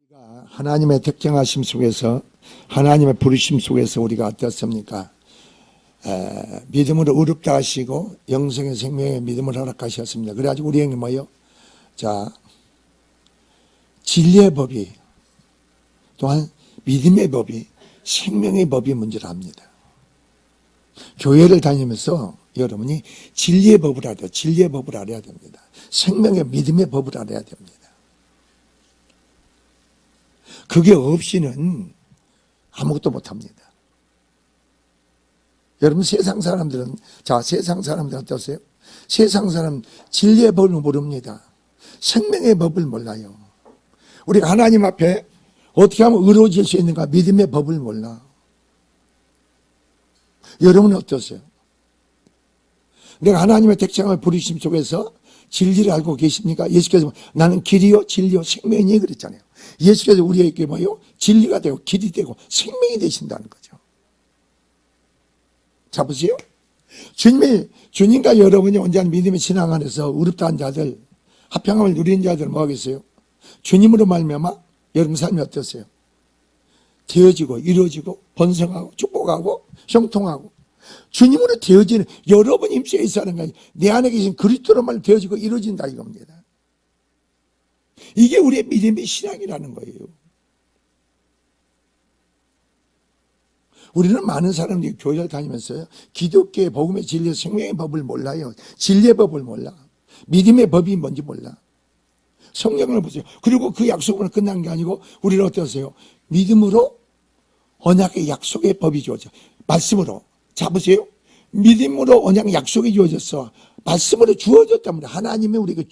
우리가 하나님의 택정하심 속에서 하나님의 부르심 속에서 우리가 어떻습니까? 믿음으로 의롭다 하시고 영생의 생명의 믿음을 허락하셨습니다. 그래가지고 우리에게 뭐요? 자, 진리의 법이 또한 믿음의 법이 생명의 법이 문제를 합니다. 교회를 다니면서 여러분이 진리의 법을 알아야 돼요. 진리의 법을 알아야 됩니다. 생명의 믿음의 법을 알아야 됩니다. 그게 없이는 아무것도 못합니다. 여러분 세상 사람들은 세상 사람들 어떠세요? 세상 사람 진리의 법을 모릅니다. 생명의 법을 몰라요. 우리가 하나님 앞에 어떻게 하면 의로워질 수 있는가? 믿음의 법을 몰라. 여러분은 어떠세요? 내가 하나님의 택정을 부르심 속에서 진리를 알고 계십니까? 예수께서 나는 길이요 진리요 생명이니 그랬잖아요. 예수께서 우리에게 뭐요? 진리가 되고 길이 되고 생명이 되신다는 거죠. 자 보세요. 주님과 여러분이 언제나 믿음의 신앙 안에서 의롭다 한 자들, 화평함을 누린 자들 뭐 하겠어요? 주님으로 말미암아 여러분 삶이 어떠세요? 되어지고 이루어지고 번성하고 축복하고 형통하고 주님으로 되어지는 여러분 힘쓰여 있어야 하는 거예요. 내 안에 계신 그리스도로 말 되어지고 이루어진다 이겁니다. 이게 우리의 믿음의 신앙이라는 거예요. 우리는 많은 사람들이 교회를 다니면서요, 기독교의 복음의 진리의 생명의 법을 몰라요. 진리의 법을 몰라. 믿음의 법이 뭔지 몰라. 성경을 보세요. 그리고 그 약속으로 끝난 게 아니고 우리는 어떠세요? 믿음으로 언약의 약속의 법이 주어져. 말씀으로. 자 보세요. 믿음으로 언약 약속이 주어졌어. 말씀으로 주어졌답니다. 하나님의 우리가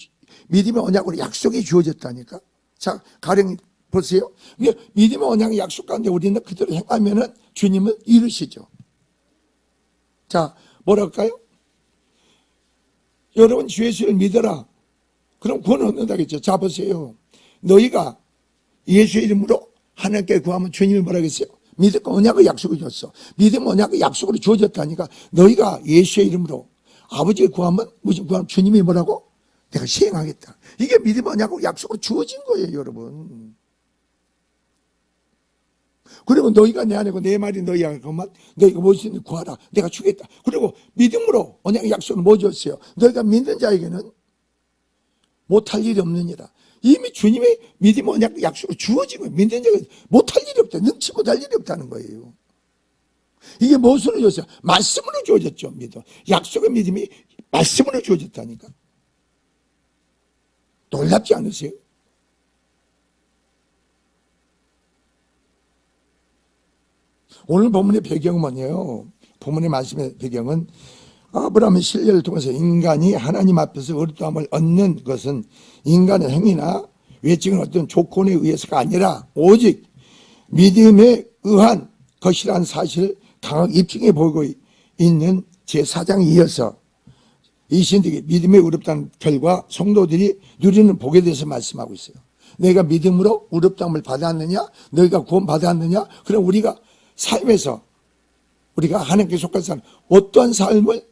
믿음의 언약으로 약속이 주어졌다니까. 자 가령 보세요. 믿음의 언약의 약속 가운데 우리는 그대로 행하면은 주님은 이루시죠. 자 뭐랄까요? 여러분 주 예수를 믿어라. 그럼 구원 얻는다겠죠. 자 보세요. 너희가 예수의 이름으로 하나님께 구하면 주님이 뭐라겠어요? 믿음과 언약의 약속을 줬어. 믿음 언약의 약속으로 주어졌다니까. 너희가 예수의 이름으로 아버지의 구하면 무슨 구하면 주님이 뭐라고? 내가 시행하겠다. 이게 믿음 언약으로 약속으로 주어진 거예요, 여러분. 그리고 너희가 내 안에고 내 말이 너희 안에 그만 너희가 무엇이든 구하라. 내가 주겠다. 그리고 믿음으로 언약의 약속을 뭐 줬어요? 너희가 믿는 자에게는 못할 일이 없느니라. 이미 주님의 믿음 언약 약속을 주어지고 믿는 자가 못할 일이 없다. 능치 못할 일이 없다는 거예요. 이게 무엇으로 주어졌어요? 말씀으로 주어졌죠. 믿음. 약속의 믿음이 말씀으로 주어졌다니까. 놀랍지 않으세요? 오늘 본문의 배경은 뭐냐요? 본문의 말씀의 배경은 아브라함의 신뢰를 통해서 인간이 하나님 앞에서 의롭다함을 얻는 것은 인간의 행위나 외적인 어떤 조건에 의해서가 아니라 오직 믿음에 의한 것이라는 사실을 강하게 입증해 보이고 있는 제4장에 이어서 이 신들이 믿음에 의롭다는 결과 성도들이 누리는 복에 대해서 말씀하고 있어요. 너희가 믿음으로 의롭다함을 받았느냐? 너희가 구원 받았느냐? 그럼 우리가 삶에서 우리가 하나님께 속한 삶 어떠한 삶을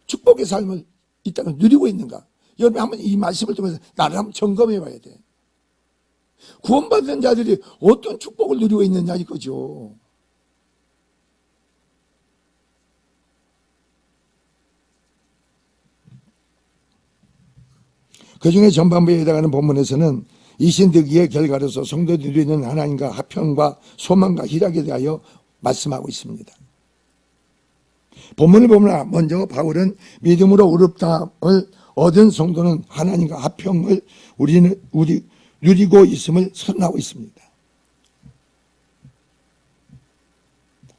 축복의 삶을 이 땅에 누리고 있는가? 여러분 한번 이 말씀을 통해서 나를 한번 점검해 봐야 돼. 구원받은 자들이 어떤 축복을 누리고 있느냐 이거죠. 그 중에 전반부에 해당하는 본문에서는 이 신득기의 결과로서 성도들이 누리는 하나님과 화평과 소망과 희락에 대하여 말씀하고 있습니다. 본문을 보면 먼저 바울은 믿음으로 의롭다함을 얻은 성도는 하나님과 화평을 누리고 있음을 선언하고 있습니다.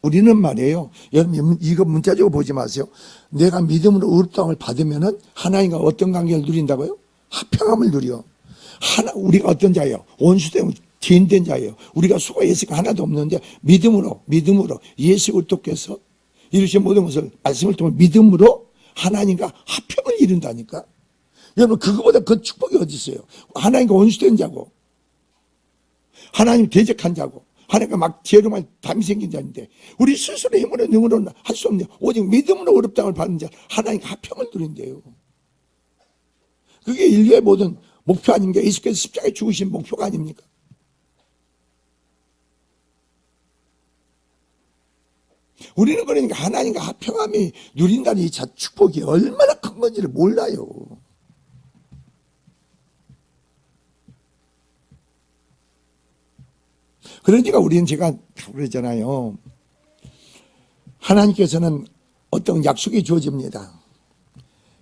우리는 말이에요. 여러분 이거 문자적으로 보지 마세요. 내가 믿음으로 의롭다함을 받으면은 하나님과 어떤 관계를 누린다고요? 화평함을 누려. 우리가 어떤 자예요? 원수되면 죄인된 자예요. 우리가 수고했으니까 하나도 없는데 믿음으로 예수 그리스도께서 이루신 모든 것을 말씀을 통해 믿음으로 하나님과 화평을 이룬다니까. 여러분 그거보다 그 축복이 어디 있어요? 하나님과 원수된 자고 하나님 대적한 자고 하나님과 막 죄로만 담이 생긴 자인데 우리 스스로 힘으로 능으로는 할 수 없는 오직 믿음으로 의롭다함을 받는 자 하나님과 화평을 누린대요. 그게 인류의 모든 목표 아닙니까? 예수께서 십자가에 죽으신 목표가 아닙니까? 우리는 그러니까 하나님과 합평함이 누린다는 이 축복이 얼마나 큰 건지를 몰라요. 그러니까 우리는 제가 그러잖아요. 하나님께서는 어떤 약속이 주어집니다.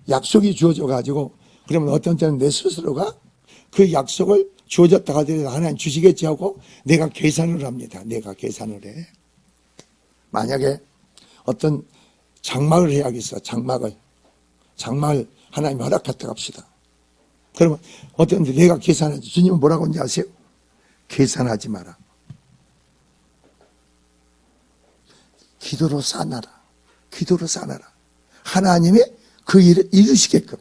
약속이 주어져 가지고 그러면 어떤 때는 내 스스로가 그 약속을 주어졌다 하더라도 하나님 주시겠지 하고 내가 계산을 합니다. 내가 계산을 해. 만약에 어떤 장막을 해야겠어. 장막을 하나님 허락했다 합시다. 그러면 어떤 데 내가 계산하지. 주님은 뭐라고 하는지 아세요? 계산하지 마라. 기도로 쌓아라. 기도로 쌓아라. 하나님의 그 일을 이루시게끔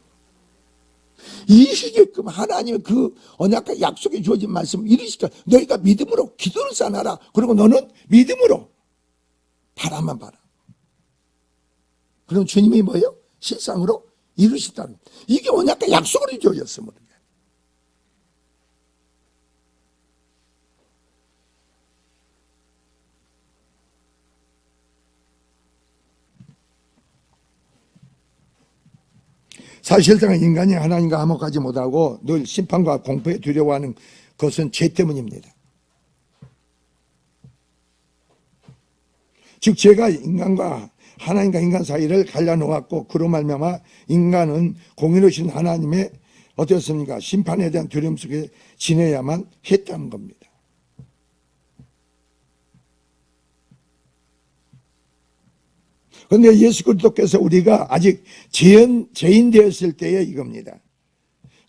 하나님의 그 언약과 약속에 주어진 말씀을 이루시니까 너희가 믿음으로 기도를 쌓아라. 그리고 너는 믿음으로 바라만 봐라. 그럼 주님이 뭐예요? 실상으로 이루시다는 이게 언약과 약속으로 주어졌습니다. 사실상 인간이 하나님과 화목하지 못하고 늘 심판과 공포에 두려워하는 것은 죄 때문입니다. 즉 죄가 인간과 하나님과 인간 사이를 갈라놓았고 그로 말미암아 인간은 공의로우신 하나님의 어떻습니까? 심판에 대한 두려움 속에 지내야만 했다는 겁니다. 그런데 예수 그리스도께서 우리가 아직 죄인 되었을 때에 이겁니다.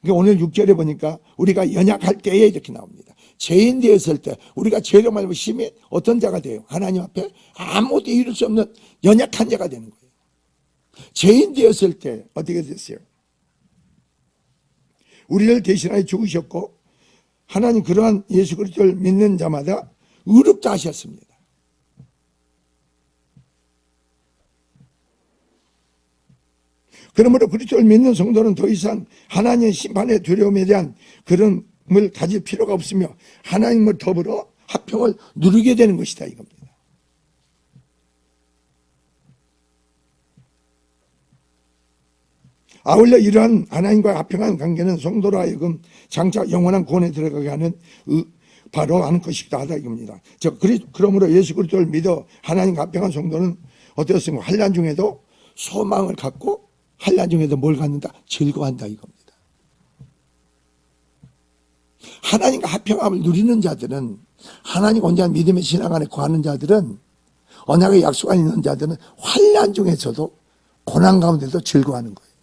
그러니까 오늘 6절에 보니까 우리가 연약할 때에 이렇게 나옵니다. 죄인 되었을 때 우리가 죄로 말하면 심히 어떤 자가 돼요? 하나님 앞에 아무것도 이룰 수 없는 연약한 자가 되는 거예요. 죄인 되었을 때 어떻게 됐어요? 우리를 대신하여 죽으셨고 하나님 그러한 예수 그리스도를 믿는 자마다 의롭다 하셨습니다. 그러므로 그리스도를 믿는 성도는 더 이상 하나님의 심판의 두려움에 대한 그런 을 가질 필요가 없으며 하나님을 더불어 합평을 누리게 되는 것이다 이겁니다. 아울러 이러한 하나님과 합평한 관계는 성도로 하여금 장차 영원한 구원에 들어가게 하는 바로 하는 것이다 하다 이겁니다. 그러므로 예수 그리스도를 믿어 하나님과 합평한 성도는 어떻습니까? 환난 중에도 소망을 갖고 환난 중에도 뭘 갖는다? 즐거워한다 이겁니다. 하나님과 합평함을 누리는 자들은 하나님 온전한 믿음의 신앙 안에 거하는 자들은 언약의 약속 안에 있는 자들은 환난 중에서도 고난 가운데도 즐거워하는 거예요.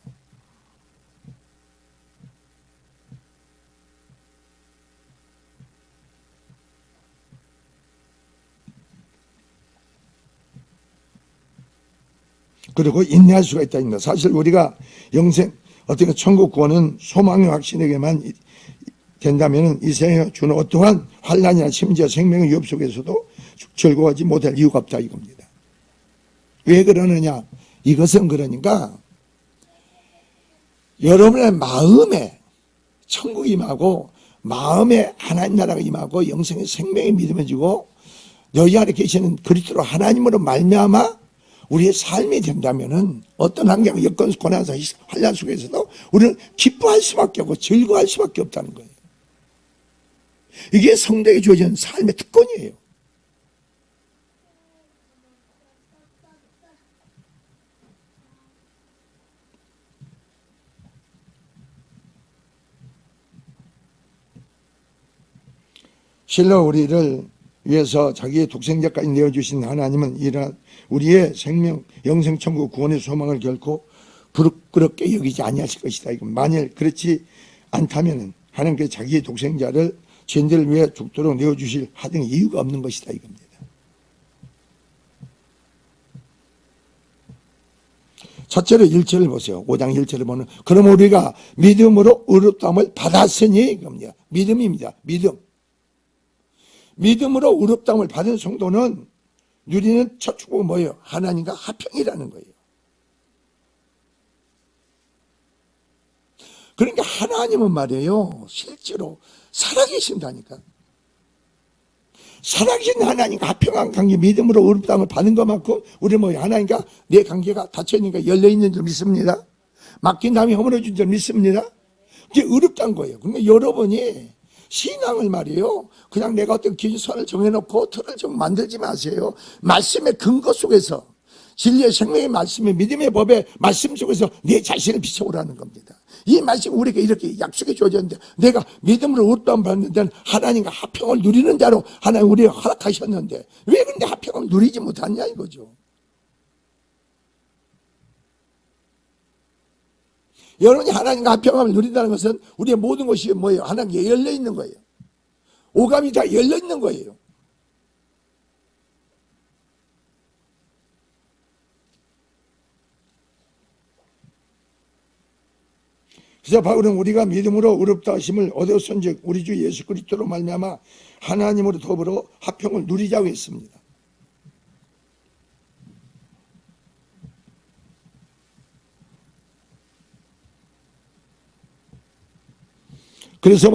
그리고 인내할 수가 있다는 것. 사실 우리가 영생 어떻게 천국 구원은 소망의 확신에게만 된다면 이 세상에 주는 어떠한 환난이나 심지어 생명의 위협 속에서도 즐거워하지 못할 이유가 없다 이겁니다. 왜 그러느냐? 이것은 그러니까 여러분의 마음에 천국이 임하고 마음에 하나님 나라가 임하고 영생의 생명의 믿음을 주고 너희 안에 계시는 그리스도로 하나님으로 말미암아 우리의 삶이 된다면은 어떤 환경, 여건, 고난, 환난 속에서도 우리는 기뻐할 수밖에 없고 즐거워할 수밖에 없다는 거예요. 이게 성도에게 주어진 삶의 특권이에요. 실로 우리를 위해서 자기의 독생자까지 내어주신 하나님은 이러한 우리의 생명, 영생천국 구원의 소망을 결코 부끄럽게 여기지 아니하실 것이다. 이건 만일 그렇지 않다면 하나님께서 자기의 독생자를 죄인들을 위해 죽도록 내어주실 하등 이유가 없는 것이다 이겁니다. 첫째로 1절을 보세요. 5장 1절을 보면 그럼 우리가 믿음으로 의롭다함을 받았으니 이겁니다. 믿음입니다. 믿음으로 의롭다함을 받은 성도는 누리는 첫 축복은 뭐예요? 하나님과 합평이라는 거예요. 그러니까 하나님은 말이에요. 실제로 살아계신다니까. 살아계신 하나님과 합평한 관계, 믿음으로 의롭다함을 받는 것만큼 우리는 뭐 하나님과 내 관계가 닫혀있는가 열려있는 줄 믿습니다. 맡긴 다음에 허물어준 줄 믿습니다. 그게 의롭다는 거예요. 그러니까 여러분이 신앙을 말이에요, 그냥 내가 어떤 기준선을 정해놓고 틀을 좀 만들지 마세요. 말씀의 근거 속에서, 진리의 생명의 말씀의 믿음의 법의 말씀 속에서 내 자신을 비춰오라는 겁니다. 이 말씀 우리에게 이렇게 약속이 주어졌는데, 내가 믿음으로 의롭다함을 받는 데는 하나님과 합평을 누리는 대로 하나님 우리를 허락하셨는데 왜 근데 합평을 누리지 못하냐 이거죠. 여러분이 하나님과 합평함을 누린다는 것은 우리의 모든 것이 뭐예요? 하나님께 열려 있는 거예요. 오감이 다 열려 있는 거예요. 그래서 바울은 우리가 믿음으로 의롭다 하심을 얻었은즉 우리 주 예수 그리스도로 말미암아 하나님으로 더불어 합평을 누리자고 했습니다. 그래서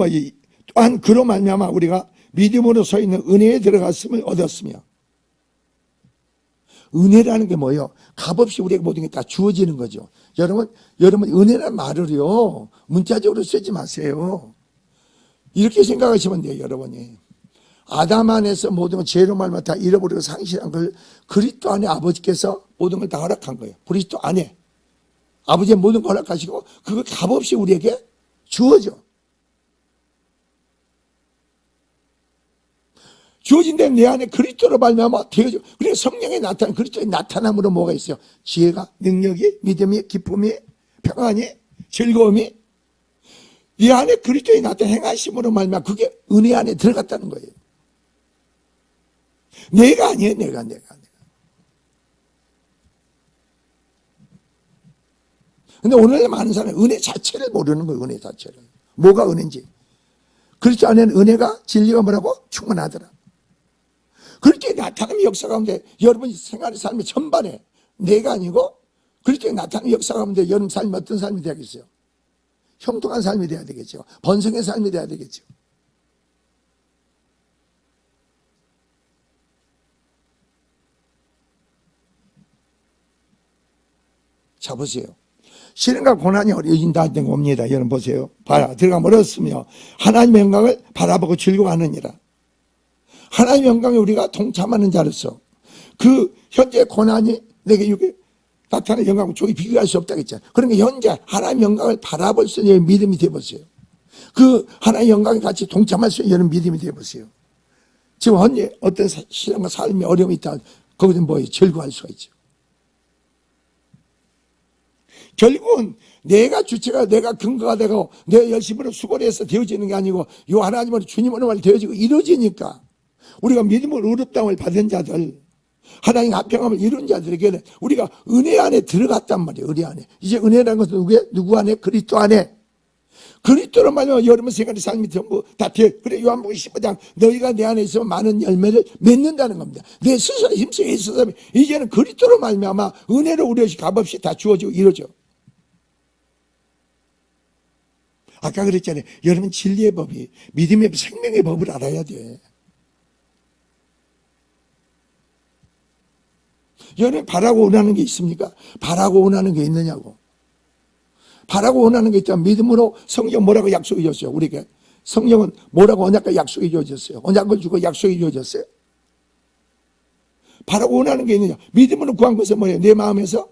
또한 그로 말미암아 우리가 믿음으로 서 있는 은혜에 들어갔음을 얻었으며, 은혜라는 게 뭐예요? 값없이 우리에게 모든 게 다 주어지는 거죠. 여러분 은혜라는 말을요 문자적으로 쓰지 마세요. 이렇게 생각하시면 돼요. 여러분이 아담 안에서 모든 걸 죄로 말미암아 다 잃어버리고 상실한 걸 그리스도 안에 아버지께서 모든 걸 다 허락한 거예요. 그리스도 안에 아버지의 모든 걸 허락하시고 그걸 값없이 우리에게 주어져. 주어진 데는 내 안에 그리스도로 말미암아 되어져. 그래서 성령의 나타남, 그리스도의 나타남으로 뭐가 있어요? 지혜가, 능력이, 믿음이, 기쁨이, 평안이, 즐거움이 이 안에 그리스도의 나타남 행하심으로 말미암아 그게 은혜 안에 들어갔다는 거예요. 내가 아니에요. 내가. 근데 오늘 많은 사람은 은혜 자체를 모르는 거예요. 은혜 자체를. 뭐가 은혜인지. 그리스도 안에는 은혜가 진리가 뭐라고? 충만하더라. 그리스도의 나타남의 역사 가운데 여러분 생활의 삶의 전반에 내가 아니고 그리스도의 나타남의 역사 가운데 여러분 삶이 어떤 삶이 되겠어요? 형통한 삶이 돼야 되겠죠. 번성의 삶이 돼야 되겠죠. 자 보세요. 시련과 고난이 어려진다는 겁니다. 여러분 보세요. 봐라. 들어가면 어렵으며 하나님의 영광을 바라보고 즐거워하느니라. 하나님의 영광에 우리가 동참하는 자로서 그 현재 고난이 내게 이렇게 나타나는 영광과 조기 비교할 수 없다고 했잖아요. 그러니까 현재 하나님의 영광을 바라볼 수 있는 믿음이 되어보세요. 그 하나님의 영광에 같이 동참할 수 있는 믿음이 되어보세요. 지금 현재 어떤 시련과 삶의 어려움이 있다, 거기서 뭐예요? 즐거워할 수가 있죠. 결국은 내가 주체가, 내가 근거가 되고 내 열심으로 수고를 해서 되어지는 게 아니고 이 하나님으로 주님으로 말 되어지고 이루어지니까 우리가 믿음으로 의롭다함을 받은 자들, 하나님 합평함을 이룬 자들에게는 우리가 은혜 안에 들어갔단 말이에요. 은혜 안에. 이제 은혜라는 것은 누구 안에? 그리스도 안에. 그리스도로 말하면 여러분 생활의 삶이 전부 다 되어. 그래 요한복음 15장 너희가 내 안에 있으면 많은 열매를 맺는다는 겁니다. 내 스스로 힘써 애써서 이제는 그리스도로 말미암아 은혜로 우리 것이 값없이 다 주어지고 이루어져. 아까 그랬잖아요. 여러분 진리의 법이 믿음의 생명의 법을 알아야 돼. 여러분 바라고 원하는 게 있습니까? 바라고 원하는 게 있느냐고. 바라고 원하는 게 있다면 믿음으로 성경 뭐라고 약속해 줬어요? 우리에게 성령은 뭐라고 언약과 약속해 주어졌어요? 언약을 주고 약속해 주어졌어요? 바라고 원하는 게 있느냐? 믿음으로 구한 것은 뭐예요? 내 마음에서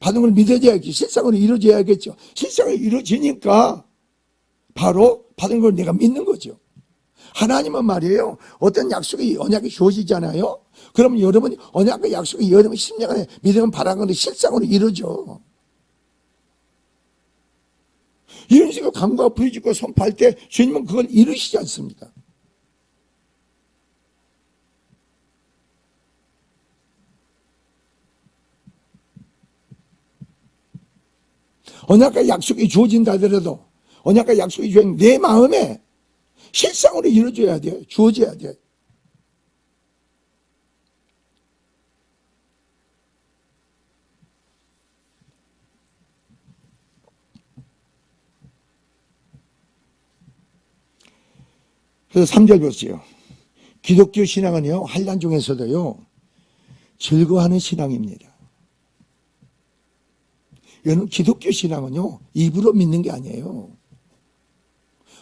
받은 걸 믿어져야지. 실상으로 이루어져야겠죠. 실상으로 이루어지니까 바로 받은 걸 내가 믿는 거죠. 하나님은 말이에요. 어떤 약속이 언약이 주어지잖아요. 그러면 여러분이 언약과 약속이 여러분 10년 안에 믿으면 바라는 건데 실상으로 이루어져. 이런 식으로 간구가 부여짓고 선포할 때 주님은 그걸 이루시지 않습니다. 언약과 약속이 주어진다 하더라도 언약과 약속이 주어진 내 마음에 실상으로 이루어져야 돼요. 주어져야 돼요. 그래서 3절 보세요. 기독교 신앙은요, 환난 중에서도요, 즐거워하는 신앙입니다. 여러분, 기독교 신앙은요, 입으로 믿는 게 아니에요.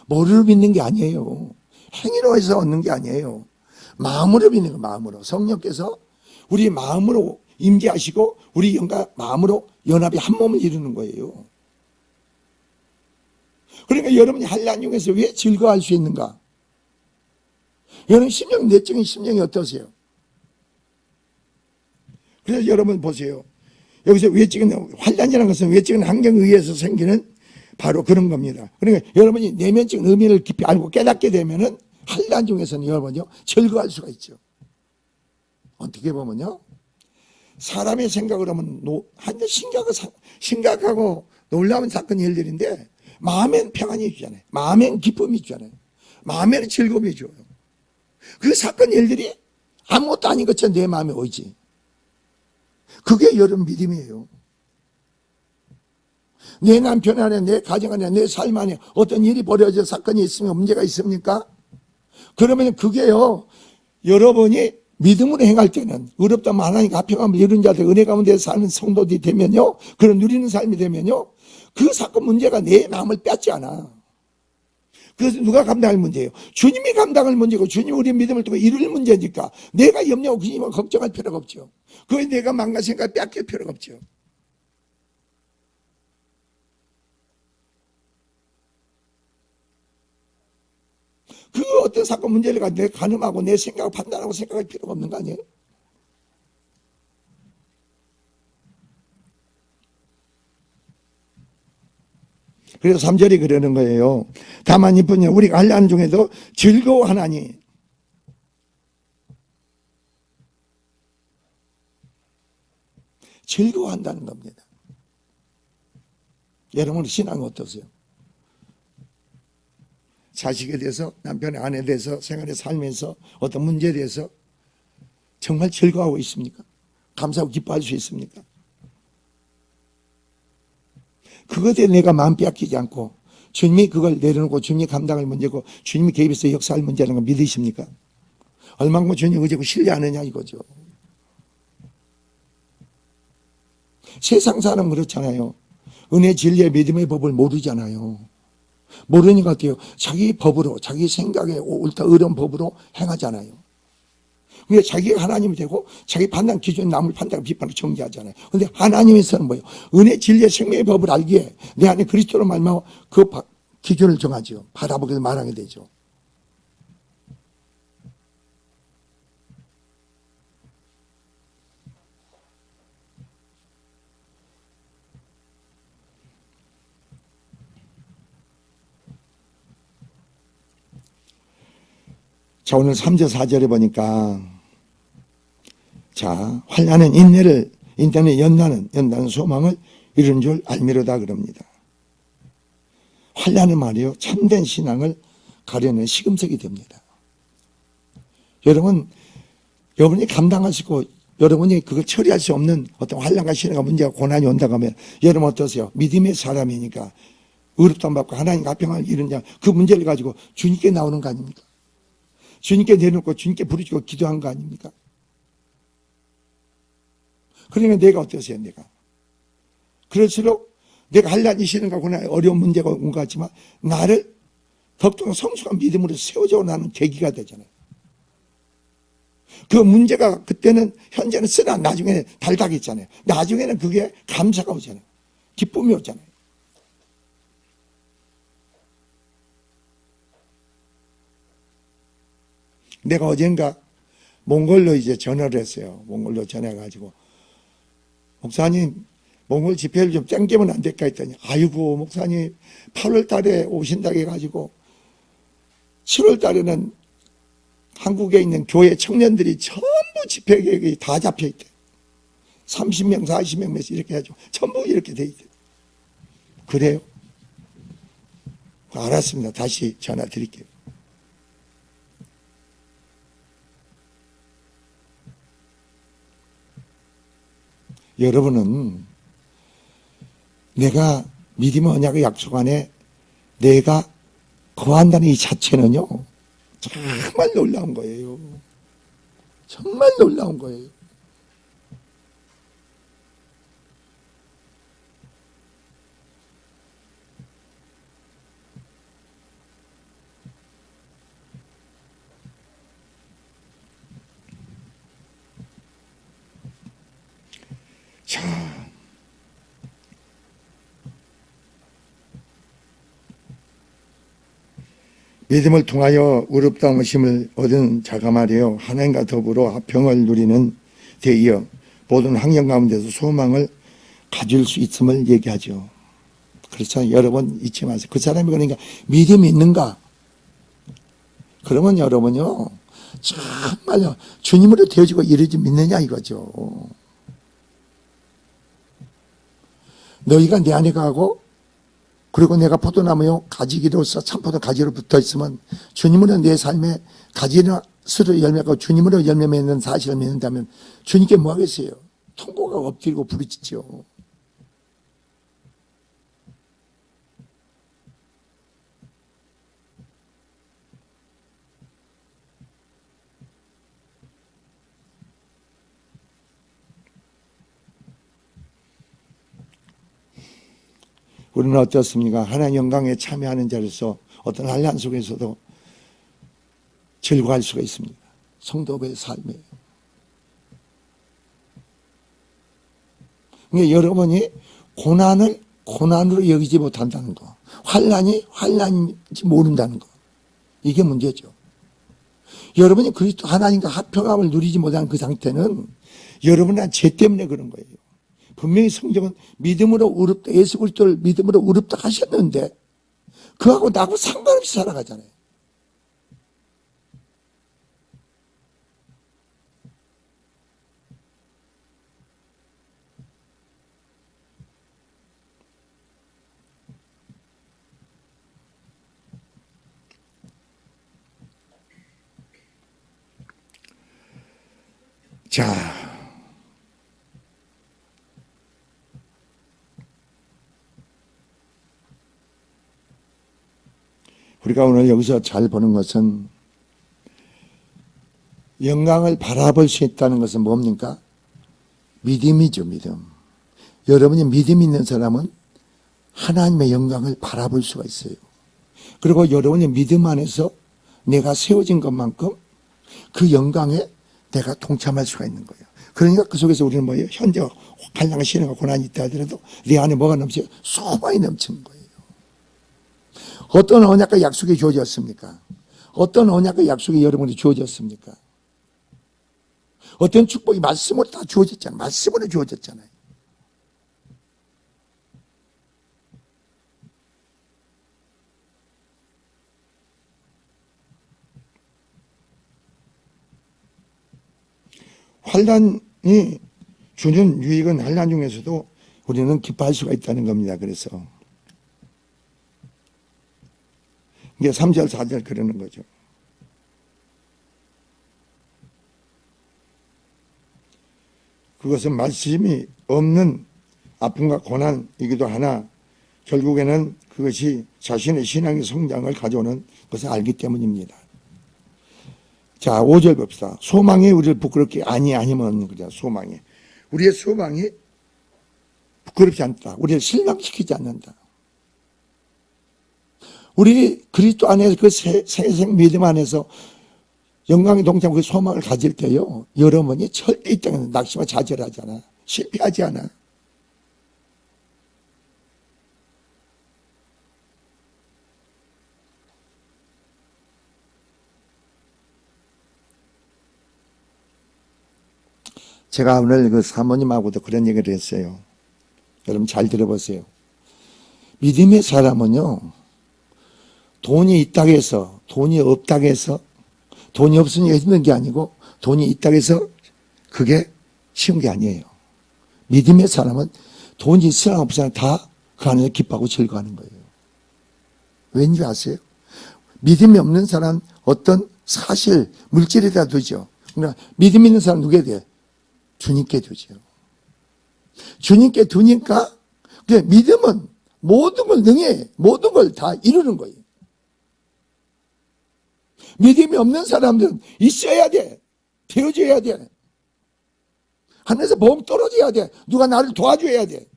머리로 믿는 게 아니에요. 행위로 해서 얻는 게 아니에요. 마음으로 믿는 거, 마음으로. 성령께서 우리 마음으로 임재하시고 우리 영과 마음으로 연합이 한 몸을 이루는 거예요. 그러니까 여러분이 환난 중에서 왜 즐거워할 수 있는가? 여러분 심령, 내적인 심령이 어떠세요? 그래서 여러분 보세요. 여기서 외적인 환난이라는 것은 외적인 환경에 의해서 생기는 바로 그런 겁니다. 그러니까 여러분이 내면적인 의미를 깊이 알고 깨닫게 되면은 환난 중에서는 여러분요 즐거워할 수가 있죠. 어떻게 보면요, 사람의 생각을 하면 한데 심각하고 놀라운 사건이 일들인데 마음엔 평안이 주잖아요. 마음엔 기쁨이 주잖아요. 마음에는 즐거움이 줘요. 그 사건 일들이 아무것도 아닌 것처럼 내 마음에 오지. 그게 여러분 믿음이에요. 내 남편 안에, 내 가정 안에, 내 삶 안에 어떤 일이 벌어져 사건이 있으면 문제가 있습니까? 그러면 그게요, 여러분이 믿음으로 행할 때는 의롭다면 하나님 화평함을 이룬 자들, 은혜 가운데 사는 성도들이 되면요, 그런 누리는 삶이 되면요, 그 사건 문제가 내 마음을 뺏지 않아. 그래서 누가 감당할 문제예요? 주님이 감당할 문제고 주님이 우리 믿음을 통해 이룰 문제니까 내가 염려하고 주님을 걱정할 필요가 없죠. 그게 내가 망가 생각 뺏길 필요가 없죠. 그 어떤 사건 문제를 가지고 내가 가늠하고 내 생각을 판단하고 생각할 필요가 없는 거 아니에요? 그래서 3절이 그러는 거예요. 다만 이뿐이 우리가 환난 중에도 즐거워하나니. 즐거워한다는 겁니다. 여러분 신앙은 어떠세요? 자식에 대해서, 남편의 아내에 대해서, 생활에 살면서 어떤 문제에 대해서 정말 즐거워하고 있습니까? 감사하고 기뻐할 수 있습니까? 그것에 내가 마음 빼앗기지 않고 주님이 그걸 내려놓고 주님이 감당할 문제고 주님이 개입해서 역사할 문제라는 걸 믿으십니까? 얼마큼 주님 의지하고 신뢰하느냐 이거죠. 세상 사람은 그렇잖아요. 은혜, 진리의 믿음의 법을 모르잖아요. 모르니까 어때요? 자기 법으로, 자기 생각에 옳다 어려운 법으로 행하잖아요. 그게 자기가 하나님이 되고 자기 판단 기준 남을 판단하고 비판을 정지하잖아요. 그런데 하나님에서는 뭐예요? 은혜, 진리의 생명의 법을 알기에 내 안에 그리스도로 말미암아 그 기준을 정하죠. 바라보게 말하게 되죠. 자, 오늘 3절 4절에 보니까 자, 환난은 인내는 연단은 소망을 이룬 줄 알미로다 그럽니다. 환난은 말이요, 참된 신앙을 가려는 시금석이 됩니다. 여러분이 감당하시고 여러분이 그걸 처리할 수 없는 어떤 환난과 신앙과 문제가 고난이 온다고 하면 여러분 어떠세요? 믿음의 사람이니까 의롭다함 받고 하나님 화평을 이룬 자, 그 문제를 가지고 주님께 나오는 거 아닙니까? 주님께 내놓고 주님께 부르짖고 기도한 거 아닙니까? 그러니까 내가 어떠세요? 내가 그럴수록 내가 환난이 싫은가 고난 어려운 문제가 온 것 같지만 나를 더욱더 성숙한 믿음으로 세워져 나는 계기가 되잖아요. 그 문제가 그때는 현재는 쓰나 나중에 달다겠잖아요. 나중에는 그게 감사가 오잖아요. 기쁨이 오잖아요. 내가 어젠가 몽골로 이제 전화를 했어요. 몽골로 전화해가지고 목사님 몽골 집회를 좀 땡기면 안 될까 했더니 아이고 목사님 8월 달에 오신다고 해가지고 7월 달에는 한국에 있는 교회 청년들이 전부 집회 계획이 다 잡혀있대. 30명 40명 몇씩 이렇게 해가지고 전부 이렇게 돼 있대. 그래요? 알았습니다. 다시 전화 드릴게요. 여러분은 내가 믿음의 언약의 약속 안에 내가 거한다는 이 자체는요, 정말 놀라운 거예요. 정말 놀라운 거예요. 자, 믿음을 통하여 의롭다함의 힘을 얻은 자가 말이에요. 하나님과 더불어 화평을 누리는 데 이어 모든 환경 가운데서 소망을 가질 수 있음을 얘기하죠. 그렇죠. 여러분 잊지 마세요. 그 사람이 그러니까 믿음이 있는가? 그러면 여러분요, 정말요, 주님으로 되어지고 이르지 믿느냐 이거죠. 너희가 내 안에 가고 그리고 내가 포도나무요 가지기로서 참포도 가지로 붙어있으면 주님으로 내 삶에 가지로 열매가 주님으로 열매 맺는 사실을 믿는다면 주님께 뭐 하겠어요? 통곡가 엎드리고 부르짖죠. 우리는 어떻습니까? 하나님 영광에 참여하는 자로서 어떤 한란 속에서도 즐거워할 수가 있습니다. 성도의 삶이에요. 그러니까 여러분이 고난을 고난으로 여기지 못한다는 거, 환난이 환난인지 모른다는 거, 이게 문제죠. 여러분이 그리스도 하나님과 합평함을 누리지 못하는 그 상태는 여러분의 죄 때문에 그런 거예요. 분명히 성경은 믿음으로 의롭다, 예수 그리스도를 믿음으로 의롭다 하셨는데 그하고 나하고 상관없이 살아가잖아요. 자, 우리가 오늘 여기서 잘 보는 것은 영광을 바라볼 수 있다는 것은 뭡니까? 믿음이죠, 믿음. 여러분이 믿음 있는 사람은 하나님의 영광을 바라볼 수가 있어요. 그리고 여러분의 믿음 안에서 내가 세워진 것만큼 그 영광에 내가 동참할 수가 있는 거예요. 그러니까 그 속에서 우리는 뭐예요? 현재 한량의 시련과 고난이 있다 하더라도 내 안에 뭐가 넘쳐요? 소망이 넘치는 거예요. 어떤 언약과 약속이 주어졌습니까? 어떤 언약과 약속이 여러분이 주어졌습니까? 어떤 축복이 말씀으로 다 주어졌잖아요. 말씀으로 주어졌잖아요. 환난이 주는 유익은 환난 중에서도 우리는 기뻐할 수가 있다는 겁니다. 그래서 이게 3절 4절 그러는 거죠. 그것은 말씀이 없는 아픔과 고난이기도 하나 결국에는 그것이 자신의 신앙의 성장을 가져오는 것을 알기 때문입니다. 자, 5절 봅시다. 소망이 우리를 부끄럽게 아니면 그죠. 소망이. 우리의 소망이 부끄럽지 않다. 우리를 실망시키지 않는다. 우리 그리스도 안에서 그 새생 믿음 안에서 영광의 동참 그 소망을 가질 때요. 여러분이 절대 이 땅에서 낙심과 좌절하지 않아. 실패하지 않아. 제가 오늘 그 사모님하고도 그런 얘기를 했어요. 여러분 잘 들어보세요. 믿음의 사람은요, 돈이 있다고 해서, 돈이 없다고 해서, 돈이 없으니 힘든 게 아니고, 돈이 있다고 해서 그게 쉬운 게 아니에요. 믿음의 사람은 돈이 있으나 없으나 다 그 안에서 기뻐하고 즐거워하는 거예요. 왠지 아세요? 믿음이 없는 사람 어떤 사실, 물질에다 두죠. 그러니까 믿음 있는 사람 누구에 대해? 주님께 두죠. 주님께 두니까 믿음은 모든 걸 능해 모든 걸 다 이루는 거예요. 믿음이 없는 사람들은 있어야 돼. 되어줘야 돼. 하늘에서 보험 떨어져야 돼. 누가 나를 도와줘야 돼.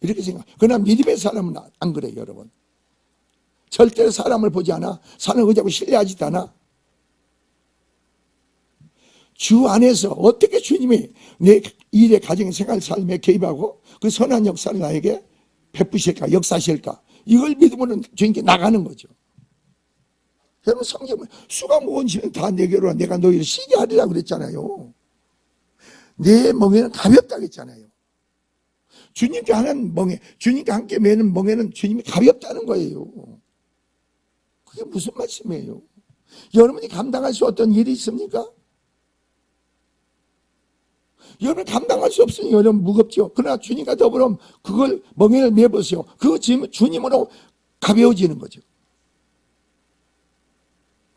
이렇게 생각. 그러나 믿음의 사람은 안 그래요, 여러분. 절대로 사람을 보지 않아. 사람을 의지하고 신뢰하지도 않아. 주 안에서 어떻게 주님이 내 일에, 가정의 생활, 삶에 개입하고 그 선한 역사를 나에게 베푸실까, 역사하실까. 이걸 믿음으로 주님께 나가는 거죠. 여러분, 성경은 수가 무거운지면 다 내게로 와. 내가 너희를 쉬게 하리라 그랬잖아요. 내 멍에는 가볍다 그랬잖아요. 주님께 하는 멍에, 주님과 함께 매는 멍에는 주님이 가볍다는 거예요. 그게 무슨 말씀이에요? 여러분이 감당할 수 어떤 일이 있습니까? 여러분 감당할 수 없으니 여러분 무겁죠. 그러나 주님과 더불어 그걸 멍에를 매보세요. 그 주님으로 가벼워지는 거죠.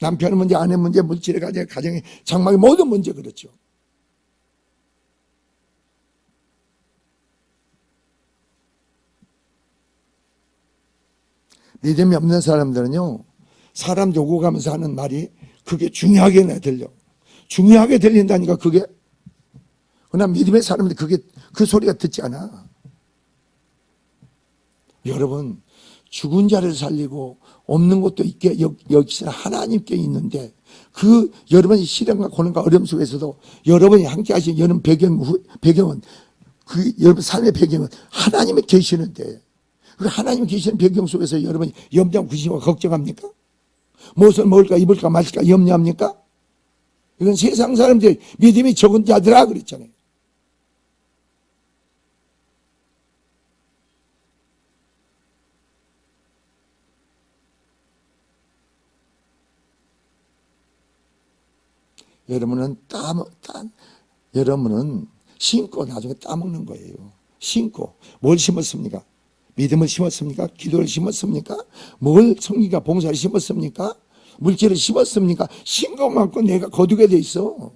남편 문제, 아내 문제, 물질의 가정, 가정의 장막의 모든 문제 그렇죠. 믿음이 없는 사람들은요, 사람 요구 가면서 하는 말이 그게 중요하게 들려. 중요하게 들린다니까 그게. 그러나 믿음의 사람들 그 소리가 듣지 않아. 여러분, 죽은 자를 살리고 없는 것도 있게 여기서 하나님께 있는데 그 여러분의 시련과 고난과 어려움 속에서도 여러분이 함께 하신 여러분 배경은 그 여러분 삶의 배경은 하나님이 계시는데 그 하나님이 계시는 배경 속에서 여러분이 염려, 구심과 걱정합니까? 무엇을 먹을까 입을까 마실까 염려합니까? 이건 세상 사람들 믿음이 적은 자들아 그랬잖아요. 여러분은 심고 나중에 따먹는 거예요. 심고 뭘 심었습니까? 믿음을 심었습니까? 기도를 심었습니까? 뭘 성기가 봉사를 심었습니까? 물질을 심었습니까? 신 것만큼 내가 거두게 돼 있어.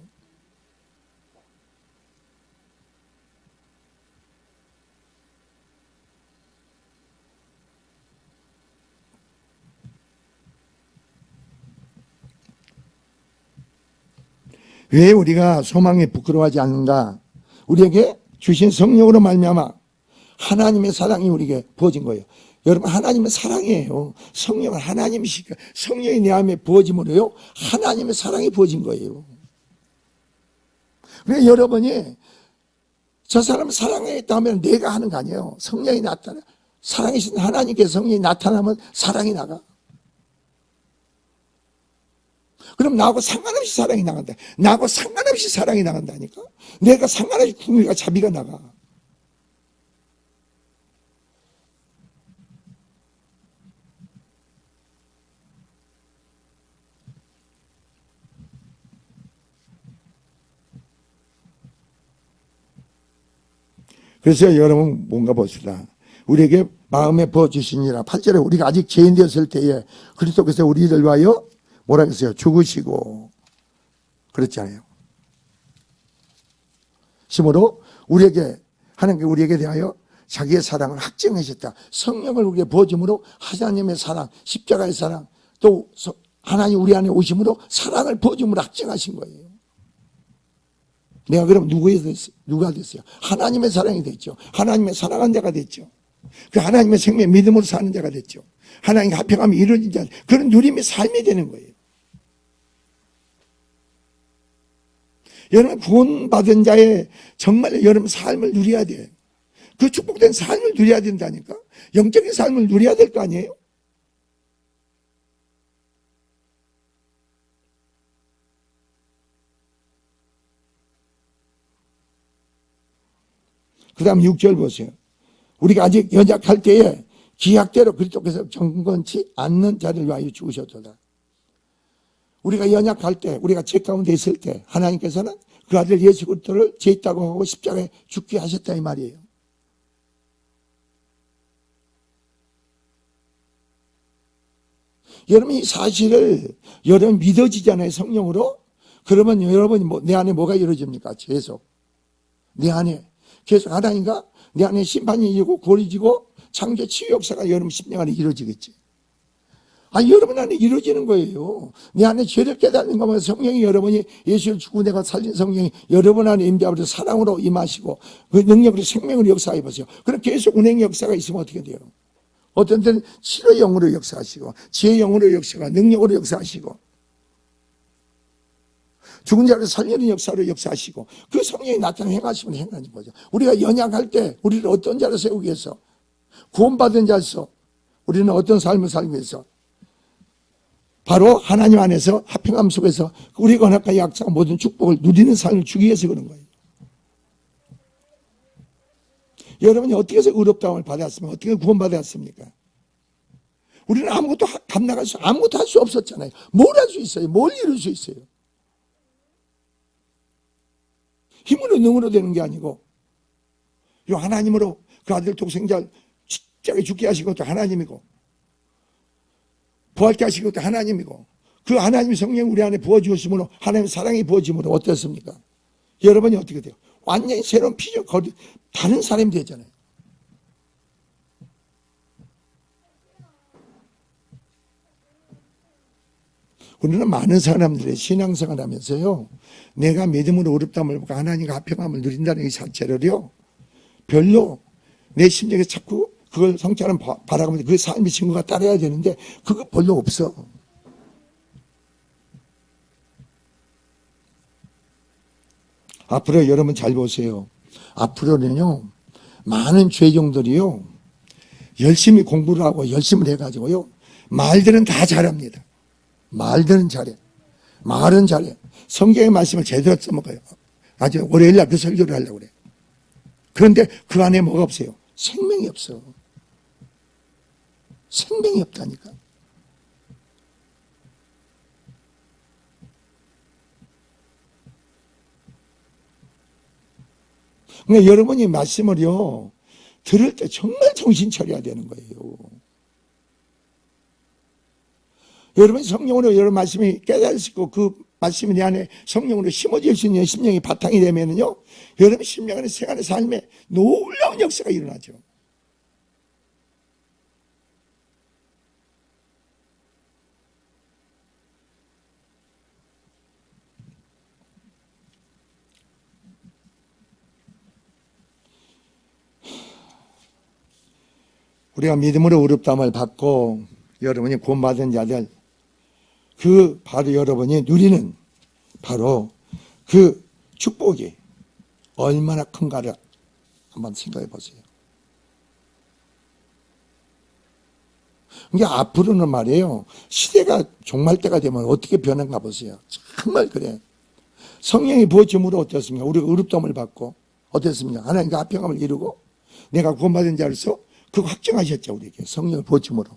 왜 우리가 소망에 부끄러워하지 않는가? 우리에게 주신 성령으로 말미암아 하나님의 사랑이 우리에게 부어진 거예요. 여러분, 하나님은 사랑이에요. 성령은 하나님이시니까 성령이 내 안에 부어짐으로요 하나님의 사랑이 부어진 거예요. 그러니까 여러분이 저 사람을 사랑하겠다 하면 내가 하는 거 아니에요. 성령이 나타나. 사랑이신 하나님께서 성령이 나타나면 사랑이 나가. 그럼 나하고 상관없이 사랑이 나간다. 나하고 상관없이 사랑이 나간다니까. 내가 상관없이 궁리가 자비가 나가. 그래서 여러분 뭔가 봅시다. 우리에게 마음에 부어주시니라. 8절에 우리가 아직 죄인 되었을 때에 그리스도께서 우리를 위하여 뭐라 그랬어요? 죽으시고 그랬잖아요. 심으로 우리에게 하나님께 우리에게 대하여 자기의 사랑을 확증하셨다. 성령을 우리에게 부어줌으로 하나님의 사랑, 십자가의 사랑, 또 하나님 우리 안에 오심으로 사랑을 부어줌으로 확증하신 거예요. 내가 그럼 누가 됐어요? 하나님의 사랑이 됐죠. 하나님의 사랑한 자가 됐죠. 그 하나님의 생명 믿음으로 사는 자가 됐죠. 하나님과 합해가며 이루어진 자, 그런 누림의 삶이 되는 거예요. 여러분 구원받은 자의 정말 여러분 삶을 누려야 돼요. 그 축복된 삶을 누려야 된다니까. 영적인 삶을 누려야 될 거 아니에요? 그 다음 6절 보세요. 우리가 아직 연약할 때에 기약대로 그리스도께서 경건치 않는 자를 위하여 죽으셨도다. 우리가 연약할 때, 우리가 죄 가운데 있을 때 하나님께서는 그 아들 예수 그리스도를 죄 있다고 하고 십자가에 죽게 하셨다 이 말이에요. 여러분 이 사실을 여러분 믿어지잖아요. 성령으로. 그러면 여러분이 내 안에 뭐가 이루어집니까? 계속 내 안에 계속 하나님과 내 안에 심판이 이루고 고리지고 창조 치유 역사가 여러분 심령 안에 이루어지겠지. 여러분 안에 이루어지는 거예요. 내 안에 죄를 깨닫는 것만 성령이 여러분이 예수를 죽고 내가 살린 성령이 여러분 안에 임재하고 사랑으로 임하시고 그 능력으로 생명으로 역사해 보세요. 그럼 계속 운행 역사가 있으면 어떻게 돼요? 어떤 때는 치료의 영으로 역사하시고 지혜의 영으로 역사하고 능력으로 역사하시고 죽은 자를 살리는 역사로 역사하시고 그 성령이 나타나 행하시면 행하는 거죠. 우리가 연약할 때 우리를 어떤 자로 세우기 위해서 구원받은 자로서 우리는 어떤 삶을 살기 위해서 바로 하나님 안에서 화평함 속에서 우리 언약과 약자가 모든 축복을 누리는 삶을 주기 위해서 그런 거예요. 여러분이 어떻게 해서 의롭다함을 받았습니까? 어떻게 구원받았습니까? 우리는 아무것도 감당할 수 아무것도 할 수 없었잖아요. 뭘 할 수 있어요? 뭘 이룰 수 있어요? 힘으로 능으로 되는 게 아니고 요 하나님으로 그 아들 독생자를 십자가에 죽게 하신 것도 하나님이고 부활케 하신 것도 하나님이고 그 하나님의 성령 우리 안에 부어주었으므로 하나님의 사랑이 부어짐으로 어땠습니까? 여러분이 어떻게 돼요? 완전히 새로운 피조 다른 사람이 되잖아요. 우리는 많은 사람들의 신앙생활 하면서요 내가 믿음으로 어렵다함을 보고 하나님과 화평함을 누린다는 이 자체를요 별로 내 심정에 자꾸 그걸 성찰은 바라가면서 그 삶의 증거가 따라야 되는데 그거 별로 없어. 앞으로 여러분 잘 보세요. 앞으로는요 많은 죄종들이요 열심히 공부를 하고 열심히 해가지고요 말들은 다 잘합니다. 말들은 잘해. 말은 잘해. 성경의 말씀을 제대로 써먹어요. 아주 월요일날 그 설교를 하려고 그래. 그런데 그 안에 뭐가 없어요? 생명이 없어. 생명이 없다니까. 그러니까 여러분이 말씀을요 들을 때 정말 정신 차려야 되는 거예요. 여러분이 성령으로 여러분 말씀이 깨달으시고 그 말씀이 내 안에 성령으로 심어질 수 있는 심령이 바탕이 되면은요 여러분 심령 안에 생활의 삶에 놀라운 역사가 일어나죠. 우리가 믿음으로 의롭다함을 받고 여러분이 구원받은 자들 그 바로 여러분이 누리는 바로 그 축복이 얼마나 큰가를 한번 생각해 보세요. 그러니까 앞으로는 말이에요. 시대가 종말 때가 되면 어떻게 변한가 보세요. 정말 그래. 성령이 부어짐으로 어땠습니까? 우리가 의롭다함을 받고 어땠습니까? 하나님과 화평함을 이루고 내가 구원받은 자로서 그거 확정하셨죠. 우리에게 성령을 부어짐으로.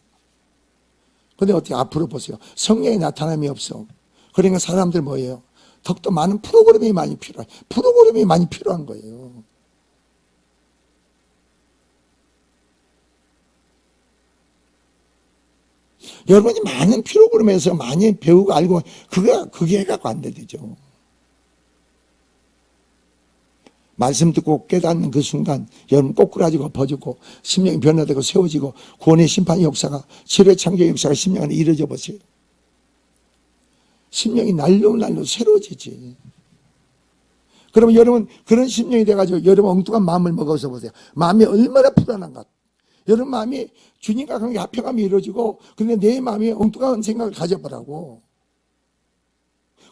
근데 어떻게 앞으로 보세요. 성령의 나타남이 없어. 그러니까 사람들 뭐예요? 더욱더 많은 프로그램이 많이 필요해. 프로그램이 많이 필요한 거예요. 여러분이 많은 프로그램에서 많이 배우고 알고 그게 해갖고 안 되죠. 말씀 듣고 깨닫는 그 순간 여러분 꼬꾸라지고 엎어지고 심령이 변화되고 세워지고 구원의 심판의 역사가 치료의 창조의 역사가 심령 안에 이루어져 보세요. 심령이 날로 새로워지지. 그러면 여러분 그런 심령이 돼가지고 여러분 엉뚱한 마음을 먹어서 보세요. 마음이 얼마나 불안한가. 여러분 마음이 주님과 관계 화평함이 이루어지고 근데 내 마음이 엉뚱한 생각을 가져보라고.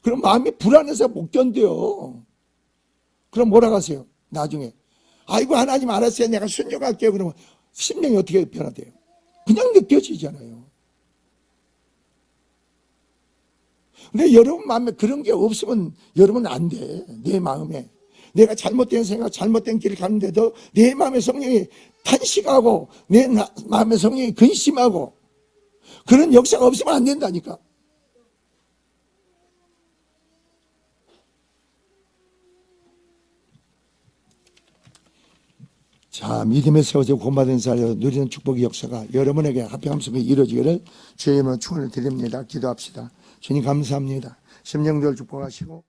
그럼 마음이 불안해서 못 견뎌요. 그럼 뭐라고 하세요? 나중에 아이고 하나님 알았어요. 내가 순종할게요. 그러면 심령이 어떻게 변화돼요? 그냥 느껴지잖아요. 근데 여러분 마음에 그런 게 없으면 여러분 안 돼. 내 마음에 내가 잘못된 생각 잘못된 길을 가는데도 내 마음의 성령이 탄식하고 내 마음의 성령이 근심하고 그런 역사가 없으면 안 된다니까. 자, 믿음에 세워져 구원받은 자로 누리는 축복의 역사가 여러분에게 화평함 속에 이루어지기를 주의 이름으로 축원을 드립니다. 기도합시다. 주님 감사합니다. 심령들 축복하시고